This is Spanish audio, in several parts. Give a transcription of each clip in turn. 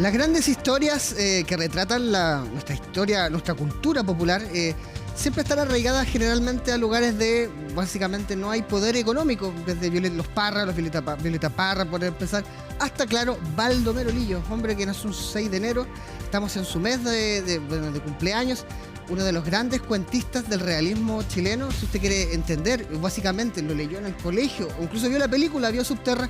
Las grandes historias que retratan nuestra historia, nuestra cultura popular, siempre están arraigadas generalmente a lugares de, básicamente, no hay poder económico, desde los Parra, Violeta Parra, por empezar, hasta, claro, Baldomero Lillo, hombre que nació un 6 de enero, estamos en su mes de cumpleaños, uno de los grandes cuentistas del realismo chileno. Si usted quiere entender, básicamente lo leyó en el colegio, o incluso vio la película, vio Subterra.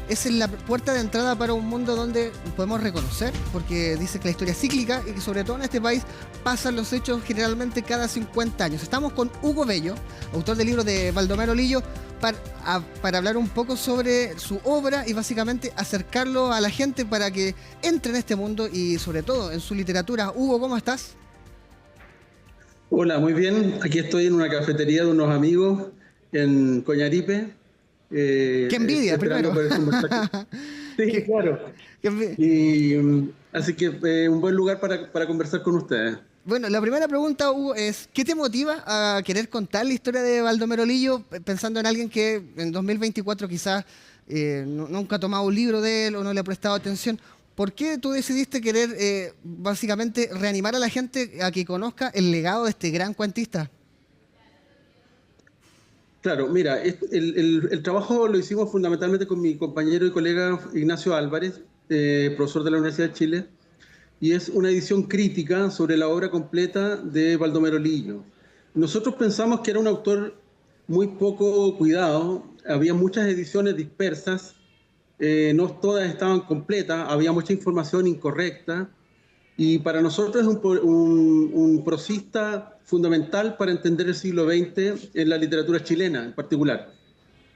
Es la puerta de entrada para un mundo donde podemos reconocer, porque dice que la historia es cíclica y que sobre todo en este país pasan los hechos generalmente cada 50 años. Estamos con Hugo Bello, autor del libro de Baldomero Lillo, para hablar un poco sobre su obra y básicamente acercarlo a la gente para que entre en este mundo y sobre todo en su literatura. Hugo, ¿cómo estás? Hola, muy bien. Aquí estoy en una cafetería de unos amigos en Coñaripe. ¡Qué envidia, primero! Poder conversar. Sí, claro. Así que un buen lugar para conversar con ustedes. Bueno, la primera pregunta, Hugo, es ¿qué te motiva a querer contar la historia de Baldomero Lillo, pensando en alguien que en 2024 quizás nunca ha tomado un libro de él o no le ha prestado atención? ¿Por qué tú decidiste querer básicamente reanimar a la gente a que conozca el legado de este gran cuentista? Claro, mira, el trabajo lo hicimos fundamentalmente con mi compañero y colega Ignacio Álvarez, profesor de la Universidad de Chile, y es una edición crítica sobre la obra completa de Baldomero Lillo. Nosotros pensamos que era un autor muy poco cuidado, había muchas ediciones dispersas, no todas estaban completas, había mucha información incorrecta, y para nosotros es un prosista fundamental para entender el siglo XX en la literatura chilena en particular.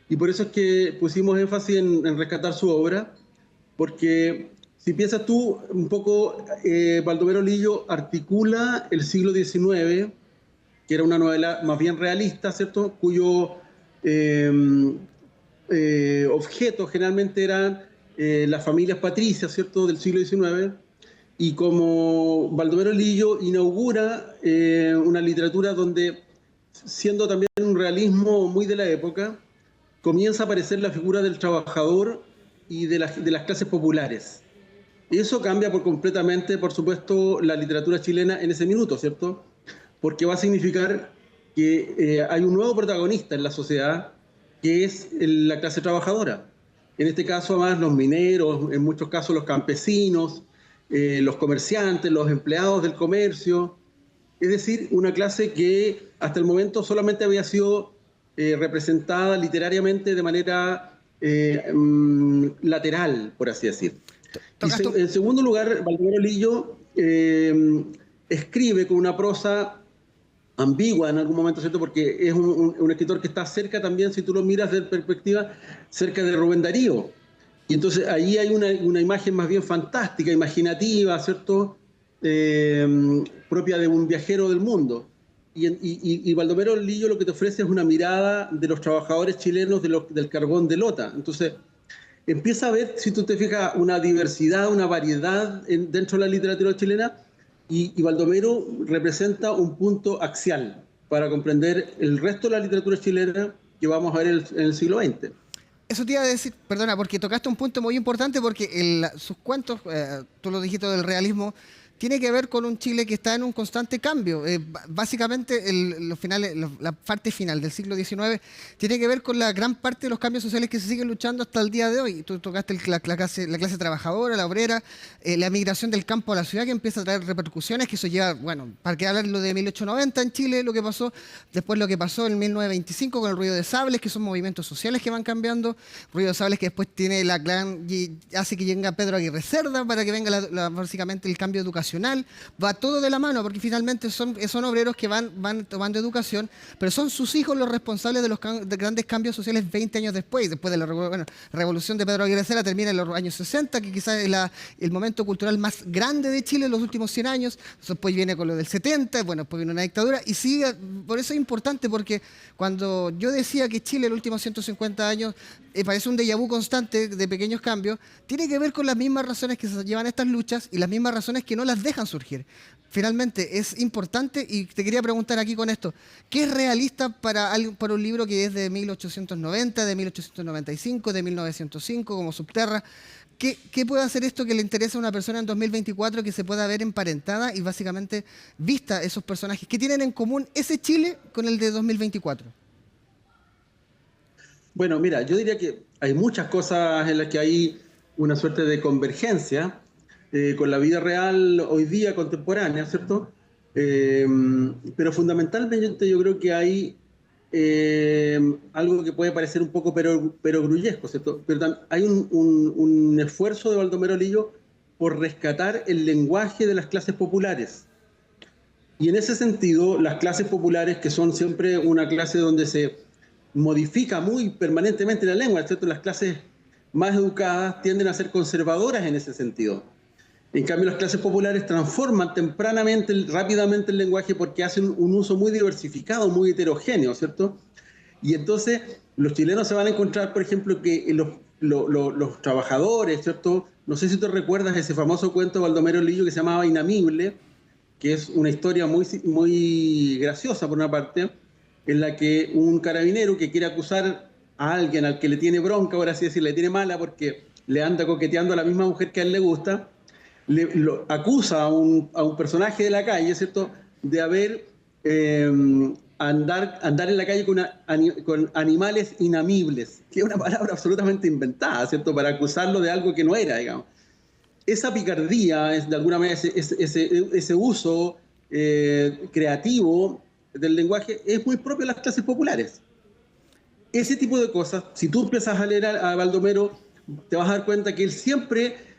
Y por eso es que pusimos énfasis en rescatar su obra, porque si piensas tú un poco, Baldomero Lillo articula el siglo XIX, que era una novela más bien realista, ¿cierto?, cuyo objeto generalmente eran las familias patricias, ¿cierto?, del siglo XIX, y como Baldomero Lillo inaugura una literatura donde, siendo también un realismo muy de la época, comienza a aparecer la figura del trabajador y de las clases populares. Eso cambia completamente, por supuesto, la literatura chilena en ese minuto, ¿cierto? Porque va a significar que hay un nuevo protagonista en la sociedad, que es la clase trabajadora. En este caso, además, los mineros, en muchos casos los campesinos, los comerciantes, los empleados del comercio, es decir, una clase que hasta el momento solamente había sido representada literariamente de manera lateral, por así decir. En segundo lugar, Baldomero Lillo escribe con una prosa ambigua en algún momento, ¿cierto? Porque es un escritor que está cerca también, si tú lo miras desde perspectiva, cerca de Rubén Darío. Y entonces ahí hay una imagen más bien fantástica, imaginativa, ¿cierto? Propia de un viajero del mundo. Y Baldomero Lillo lo que te ofrece es una mirada de los trabajadores chilenos del carbón de Lota. Entonces empieza a ver, si tú te fijas, una diversidad, una variedad dentro de la literatura chilena, y Baldomero representa un punto axial para comprender el resto de la literatura chilena que vamos a ver en el siglo XX. Eso te iba a decir, perdona, porque tocaste un punto muy importante, porque sus cuentos, tú lo dijiste del realismo, tiene que ver con un Chile que está en un constante cambio. Básicamente, la parte final del siglo XIX tiene que ver con la gran parte de los cambios sociales que se siguen luchando hasta el día de hoy. Tú tocaste la clase trabajadora, la obrera, la migración del campo a la ciudad, que empieza a traer repercusiones, que eso lleva, bueno, para qué hablar lo de 1890 en Chile, lo que pasó, después lo que pasó en 1925 con el ruido de sables, que son movimientos sociales que van cambiando, ruido de sables que después tiene hace que venga Pedro Aguirre Cerda para que venga básicamente el cambio educacional. Va todo de la mano, porque finalmente son obreros que van tomando educación, pero son sus hijos los responsables de los grandes cambios sociales 20 años después de la revolución de Pedro Aguirre Cerda. Termina en los años 60, que quizás es el momento cultural más grande de Chile en los últimos 100 años. Después viene con lo del 70, bueno, después viene una dictadura, y sigue. Por eso es importante, porque cuando yo decía que Chile en los últimos 150 años parece un déjà vu constante de pequeños cambios, tiene que ver con las mismas razones que se llevan estas luchas y las mismas razones que no las los dejan surgir. Finalmente, es importante, y te quería preguntar aquí con esto, ¿qué es realista para un libro que es de 1890, de 1895, de 1905, como Subterra? ¿Qué puede hacer esto que le interesa a una persona en 2024 que se pueda ver emparentada y básicamente vista esos personajes? ¿Qué tienen en común ese Chile con el de 2024? Bueno, mira, yo diría que hay muchas cosas en las que hay una suerte de convergencia con la vida real hoy día contemporánea, ¿cierto? Eh, pero fundamentalmente yo creo que hay algo que puede parecer un poco perogrullesco, ¿cierto? Pero hay un esfuerzo de Baldomero Lillo por rescatar el lenguaje de las clases populares. Y en ese sentido, las clases populares, que son siempre una clase donde se modifica muy permanentemente la lengua, ¿cierto? Las clases más educadas tienden a ser conservadoras en ese sentido. En cambio, las clases populares transforman tempranamente, rápidamente el lenguaje porque hacen un uso muy diversificado, muy heterogéneo, ¿cierto? Y entonces los chilenos se van a encontrar, por ejemplo, que los trabajadores, ¿cierto? No sé si tú recuerdas ese famoso cuento de Baldomero Lillo que se llamaba Inamible, que es una historia muy graciosa por una parte, en la que un carabinero que quiere acusar a alguien al que le tiene bronca, por así decirlo, le tiene mala porque le anda coqueteando a la misma mujer que a él le gusta, lo acusa a un personaje de la calle, ¿cierto?, de haber andar en la calle con animales inamibles, que es una palabra absolutamente inventada, ¿cierto?, para acusarlo de algo que no era, digamos. Esa picardía, de alguna manera, ese uso creativo del lenguaje es muy propio de las clases populares. Ese tipo de cosas, si tú empiezas a leer a Baldomero, te vas a dar cuenta que él siempre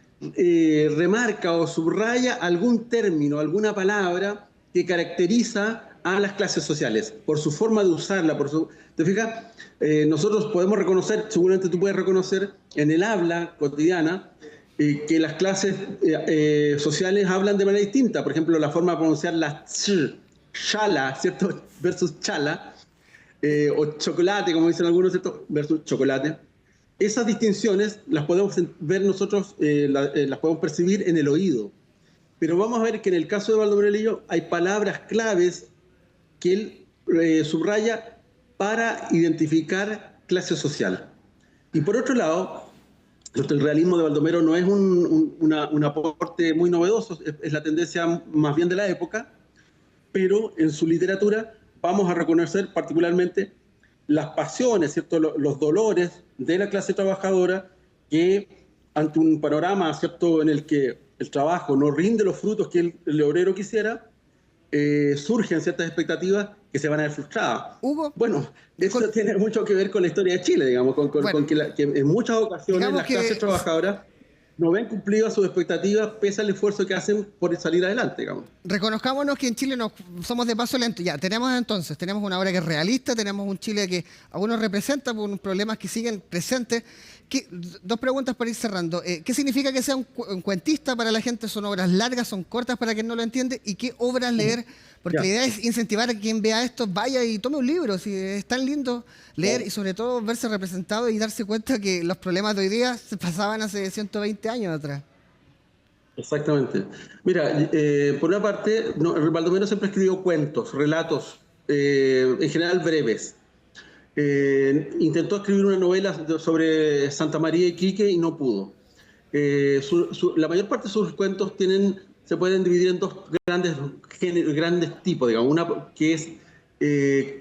remarca o subraya algún término, alguna palabra que caracteriza a las clases sociales, por su forma de usarla. ¿Te fijas? Nosotros podemos reconocer, seguramente tú puedes reconocer en el habla cotidiana, que las clases sociales hablan de manera distinta. Por ejemplo, la forma de pronunciar la ch, chala, ¿cierto? Versus chala, o chocolate, como dicen algunos, ¿cierto? Versus chocolate. Esas distinciones las podemos ver nosotros, las podemos percibir en el oído. Pero vamos a ver que en el caso de Baldomero Lillo hay palabras claves que él subraya para identificar clase social. Y por otro lado, el realismo de Baldomero no es un aporte muy novedoso, es la tendencia más bien de la época, pero en su literatura vamos a reconocer particularmente las pasiones, ¿cierto?, los dolores de la clase trabajadora que ante un panorama, ¿cierto?, en el que el trabajo no rinde los frutos que el obrero quisiera, surgen ciertas expectativas que se van a ver frustradas. Hugo, bueno, eso tiene mucho que ver con la historia de Chile, digamos, con que en muchas ocasiones las clases trabajadoras no ven cumplidas sus expectativas pese al esfuerzo que hacen por salir adelante, digamos. Reconozcámonos que en Chile somos de paso lento. Ya, tenemos una obra que es realista, tenemos un Chile que aún nos representa por unos problemas que siguen presentes. Dos preguntas para ir cerrando. ¿Qué significa que sea un cuentista para la gente? ¿Son obras largas, son cortas para quien no lo entiende? ¿Y qué obras leer? Porque la idea es incentivar a quien vea esto, vaya y tome un libro. Si es tan lindo leer y sobre todo verse representado y darse cuenta que los problemas de hoy día se pasaban hace 120 años atrás. Exactamente. Mira, por una parte, Baldomero siempre escribió cuentos, relatos, en general breves. Intentó escribir una novela sobre Santa María y Quique y no pudo. La mayor parte de sus cuentos se pueden dividir en dos grandes tipos, digamos. Una que es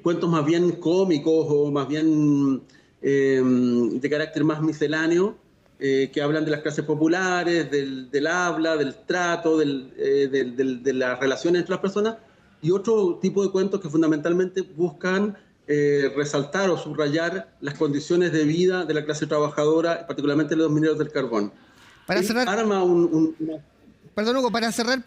cuentos más bien cómicos o más bien de carácter más misceláneo, que hablan de las clases populares, del habla, del trato, de las relaciones entre las personas, y otro tipo de cuentos que fundamentalmente buscan resaltar o subrayar las condiciones de vida de la clase trabajadora, particularmente de los mineros del carbón. Para cerrar, perdón, Hugo, para cerrar,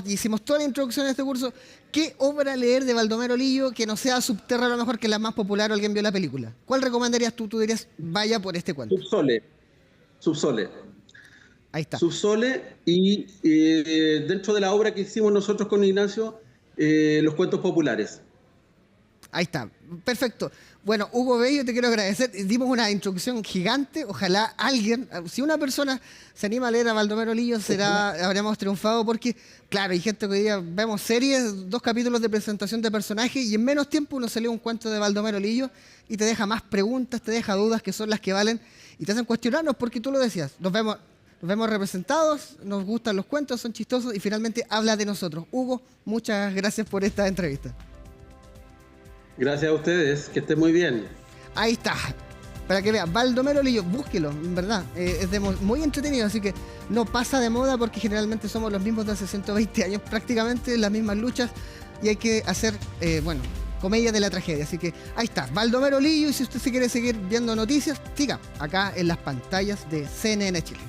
hicimos toda la introducción de este curso. ¿Qué obra leer de Baldomero Lillo que no sea Subterra a lo mejor, que es la más popular o alguien vio la película? ¿Cuál recomendarías tú? Tú dirías, vaya por este cuento. Subsole. Ahí está. Subsole y dentro de la obra que hicimos nosotros con Ignacio, los cuentos populares. Ahí está, perfecto. Bueno, Hugo Bello, te quiero agradecer. Dimos una introducción gigante. Ojalá alguien, si una persona se anima a leer a Baldomero Lillo, habremos triunfado porque, claro, hay gente que hoy día vemos series, 2 capítulos de presentación de personajes y en menos tiempo uno se lee un cuento de Baldomero Lillo y te deja más preguntas, te deja dudas que son las que valen y te hacen cuestionarnos porque tú lo decías. Nos vemos representados, nos gustan los cuentos, son chistosos y finalmente habla de nosotros. Hugo, muchas gracias por esta entrevista. Gracias a ustedes, que estén muy bien. Ahí está, para que vean, Baldomero Lillo, búsquelo, en verdad, muy entretenido, así que no pasa de moda porque generalmente somos los mismos de hace 120 años, prácticamente las mismas luchas y hay que hacer, comedia de la tragedia, así que ahí está, Baldomero Lillo y si usted se quiere seguir viendo noticias, siga acá en las pantallas de CNN Chile.